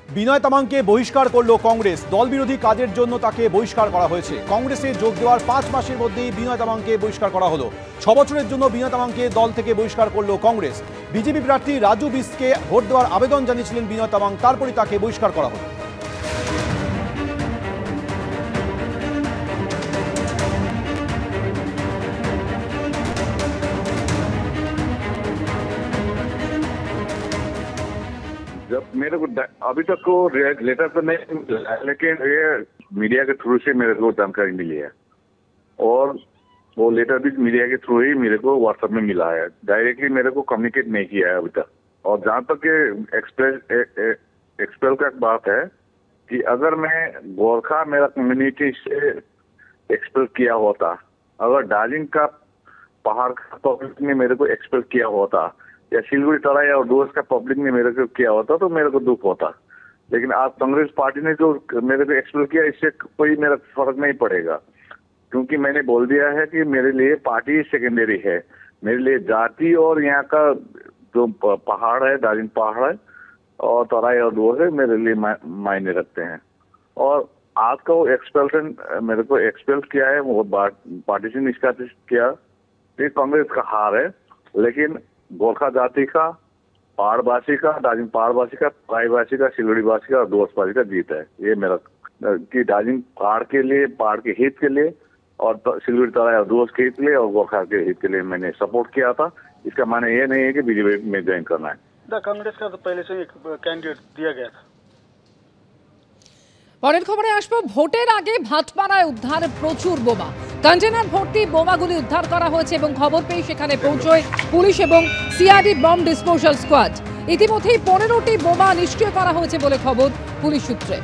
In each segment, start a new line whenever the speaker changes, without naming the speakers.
বিনয় তামাংকে বহিষ্কার করল কংগ্রেস। দল বিরোধী কাজের জন্য তাকে বহিষ্কার করা হয়েছে। কংগ্রেসে যোগ দেওয়ার 5 মাসের মধ্যেই বিনয় তামাংকে বহিষ্কার করা হলো। 6 বছরের জন্য বিনয় তামাংকে দল থেকে বহিষ্কার করল কংগ্রেস। বিজেপি প্রার্থী রাজু বিসকে ভোট দেওয়ার আবেদন জানিয়েছিলেন বিনয় তামাং, তারপরই তাকে বহিষ্কার করা হলো।
जब मेरे को अभी तक को लेटर तो नहीं मिला, लेकिन ये मीडिया के थ्रू से मेरे को जानकारी मिली है और वो लेटर भी मीडिया के थ्रू ही मेरे को व्हाट्सएप में मिला है। डायरेक्टली मेरे को कम्युनिकेट नहीं किया है अभी तक। और जहाँ तक ये एक्सपेल का बात है कि अगर मैं गोरखा मेरा कम्युनिटी से एक्सपेल किया होता, अगर दार्जिलिंग का पहाड़ का पब्लिक ने मेरे को एक्सपेल किया होता या सिलगुड़ी तराई और डोस का पब्लिक ने मेरे को किया होता तो मेरे को दुख होता। लेकिन आज कांग्रेस पार्टी ने जो मेरे को एक्सपेल किया, इससे कोई मेरा फर्क नहीं पड़ेगा, क्योंकि मैंने बोल दिया है कि मेरे लिए पार्टी सेकेंडरी है। मेरे लिए जाति और यहाँ का जो पहाड़ है, दार्जिलिंग पहाड़ है और तराई और डोस है, मेरे लिए मायने रखते हैं। और आज का वो एक्सपेल्शन मेरे को एक्सपेल किया है, वो पार्टी से निष्कासित किया, ये कांग्रेस का हार है। लेकिन गोरखा जाति का, पहाड़वासी का, दार्जिलिंग पहाड़वासी का, तराईवासी का, सिलगुड़ीवासी का और डोसवासी का जीत है। ये मेरा कि दार्जिलिंग पहाड़ के लिए, पहाड़ के हित के लिए और सिलगुड़ी तराई और डोस के हित के लिए और गोरखा के हित के लिए मैंने सपोर्ट किया था। इसका माने ये नहीं है कि बीजेपी में ज्वाइन करना है।
कांग्रेस का तो पहले से एक कैंडिडेट दिया गया था।
পরের খবরে আসবো। ভোটের আগে ভাটপাড়ায় উদ্ধার প্রচুর বোমা। কন্টেনার ভর্তি বোমাগুলি উদ্ধার করা হয়েছে এবং খবর পেয়ে সেখানে পৌঁছয় পুলিশ এবং সিআরডি বম্ব ডিসপোজাল স্কোয়াড। ইতিমধ্যেই 15টি বোমা নিষ্ক্রিয় করা হয়েছে বলে খবর পুলিশ সূত্রে।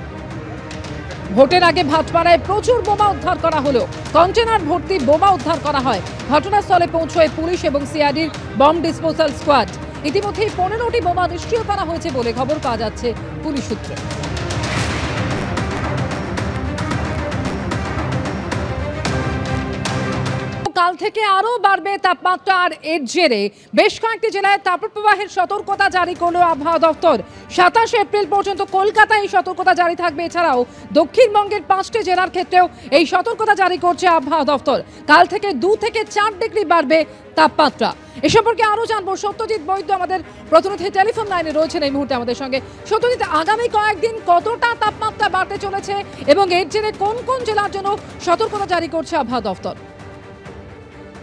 ভোটের আগে ভাটপাড়ায় প্রচুর বোমা উদ্ধার করা হলো। কন্টেনার ভর্তি বোমা উদ্ধার করা হয়। ঘটনাস্থলে পৌঁছয় পুলিশ এবং সিআরডির বম্ব ডিসপোজাল স্কোয়াড। ইতিমধ্যেই 15টি বোমা নিষ্ক্রিয় করা হয়েছে বলে খবর পাওয়া যাচ্ছে পুলিশ সূত্রে। কাল থেকে আরো বাড়বে তাপমাত্রা, আর এর জেরে বেশ কয়েকটি জেলায় তাপপ্রবাহের সতর্কতা জারি করল আবহাওয়া দপ্তর। 27 এপ্রিল পর্যন্ত কলকাতায় এই সতর্কতা জারি থাকবে। এছাড়াও দক্ষিণবঙ্গের 5টি জেলার ক্ষেত্রেও এই সতর্কতা জারি করছে আবহাওয়া দপ্তর। কাল থেকে 2 থেকে 4 ডিগ্রি বাড়বে তাপমাত্রা। এ সম্পর্কে আরো জানবো। সত্যজিৎ বৈদ্য আমাদের প্রতিনিধি টেলিফোন লাইনে রয়েছেন এই মুহূর্তে আমাদের সঙ্গে। সত্যজিৎ, আগামী কয়েকদিন কতটা তাপমাত্রা বাড়তে চলেছে এবং এর জেরে কোন কোন জেলার জন্য সতর্কতা জারি করছে আবহাওয়া দপ্তর?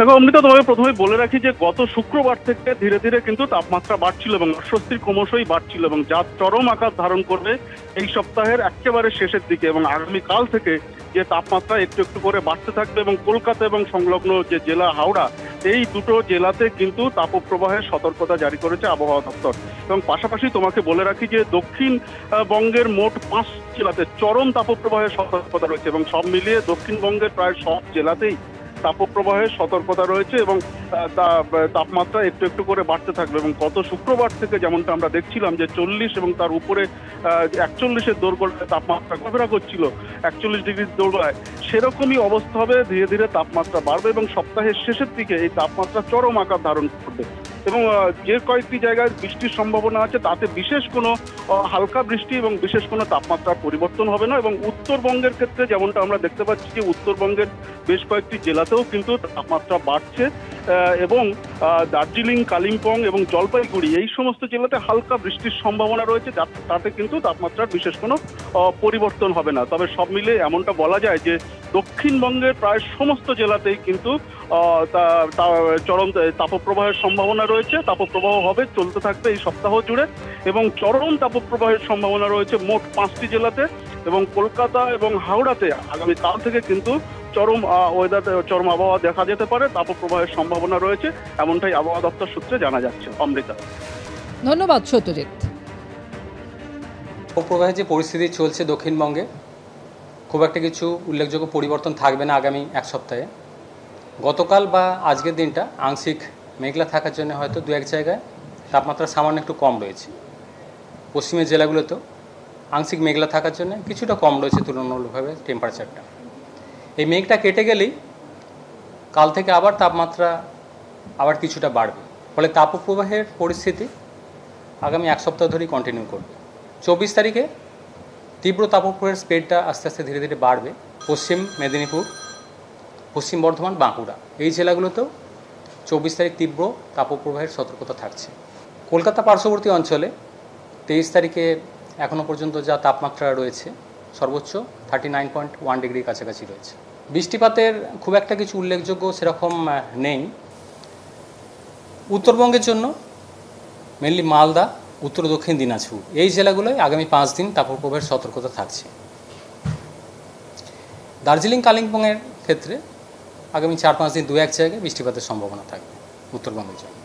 দেখো অমৃতা, তোমাকে প্রথমে বলে রাখি যে গত শুক্রবার থেকে ধীরে ধীরে কিন্তু তাপমাত্রা বাড়ছিল এবং অস্বস্তির ক্রমশই বাড়ছিল এবং যা চরম আকার ধারণ করবে এই সপ্তাহের একেবারে শেষের দিকে। এবং আগামীকাল থেকে যে তাপমাত্রা একটু একটু করে বাড়তে থাকবে এবং কলকাতা এবং সংলগ্ন যে জেলা হাওড়া, এই দুটো জেলাতে কিন্তু তাপপ্রবাহের সতর্কতা জারি করেছে আবহাওয়া দপ্তর। এবং পাশাপাশি তোমাকে বলে রাখি যে দক্ষিণবঙ্গের মোট 5 জেলাতে চরম তাপপ্রবাহের সতর্কতা রয়েছে এবং সব মিলিয়ে দক্ষিণবঙ্গের প্রায় সব জেলাতেই তাপপ্রবাহের সতর্কতা রয়েছে এবং তাপমাত্রা একটু একটু করে বাড়তে থাকবে। এবং গত শুক্রবার থেকে যেমনটা আমরা দেখছিলাম যে 40 এবং তার উপরে 41-এর দোরগোড়ায় তাপমাত্রা ঘোরাফেরা করছিল, 41 ডিগ্রির দোরগোড়ায়, সেরকমই অবস্থা হবে। ধীরে ধীরে তাপমাত্রা বাড়বে এবং সপ্তাহের শেষের দিকে এই তাপমাত্রা চরম আকার ধারণ করবে। এবং যে কয়েকটি জায়গায় বৃষ্টির সম্ভাবনা আছে তাতে বিশেষ কোনো হালকা বৃষ্টি এবং বিশেষ কোনো তাপমাত্রার পরিবর্তন হবে না। এবং উত্তরবঙ্গের ক্ষেত্রে যেমনটা আমরা দেখতে পাচ্ছি যে উত্তরবঙ্গের বেশ কয়েকটি জেলাতেও কিন্তু তাপমাত্রা বাড়ছে এবং দার্জিলিং, কালিম্পং এবং জলপাইগুড়ি এই সমস্ত জেলাতে হালকা বৃষ্টির সম্ভাবনা রয়েছে, তাতে কিন্তু তাপমাত্রার বিশেষ কোনো পরিবর্তন হবে না। তবে সব মিলে এমনটা বলা যায় যে দক্ষিণবঙ্গের প্রায় সমস্ত জেলাতেই কিন্তু চরম তাপপ্রবাহের সম্ভাবনা রয়েছে। তাপপ্রবাহ হবে, চলতে থাকবে এই সপ্তাহ জুড়ে এবং চরম তাপপ্রবাহের সম্ভাবনা রয়েছে মোট 5টি জেলাতে। এবং কলকাতা এবং হাওড়াতে আগামীকাল থেকে কিন্তু চরম আবহাওয়া দেখা যেতে পারে, তাপপ্রবাহের সম্ভাবনা রয়েছে, এমনটাই আবহাওয়া দপ্তর সূত্রে জানা যাচ্ছে। অমৃতা,
ধন্যবাদ সত্যজিৎ।
তাপপ্রবাহের যে পরিস্থিতি চলছে দক্ষিণবঙ্গে, খুব একটা কিছু উল্লেখযোগ্য পরিবর্তন থাকবে না আগামী এক সপ্তাহে। গতকাল বা আজকের দিনটা আংশিক মেঘলা থাকার জন্য হয়তো 2-1 জায়গায় তাপমাত্রা সামান্য একটু কম রয়েছে। পশ্চিমের জেলাগুলোতেও আংশিক মেঘলা থাকার জন্য কিছুটা কম রয়েছে তুলনামূলকভাবে টেম্পারেচারটা। এই মেঘটা কেটে গেলেই কাল থেকে আবার তাপমাত্রা আবার কিছুটা বাড়বে, ফলে তাপপ্রবাহের পরিস্থিতি আগামী এক সপ্তাহ ধরেই কন্টিনিউ করবে। 24 তারিখে তীব্র তাপপ্রবাহের স্প্রেডটা আস্তে আস্তে ধীরে ধীরে বাড়বে। পশ্চিম মেদিনীপুর, পশ্চিম বর্ধমান, বাঁকুড়া এই জেলাগুলোতেও 24 তারিখ তীব্র তাপপ্রবাহের সতর্কতা থাকছে। কলকাতা পার্শ্ববর্তী অঞ্চলে 23 তারিখে এখনও পর্যন্ত যা তাপমাত্রা রয়েছে সর্বোচ্চ 39.1 ডিগ্রির কাছাকাছি রয়েছে। বৃষ্টিপাতের খুব একটা কিছু উল্লেখযোগ্য সেরকম নেই। উত্তরবঙ্গের জন্য মেনলি মালদা, উত্তর দক্ষিণ দিনাজপুর এই জেলাগুলোয় আগামী 5 দিন তাপপ্রবাহের সতর্কতা থাকছে। দার্জিলিং, কালিম্পংয়ের ক্ষেত্রে আগামী 4-5 দিন 2-1 জায়গায় বৃষ্টিপাতের সম্ভাবনা থাকবে উত্তরবঙ্গের জন্য।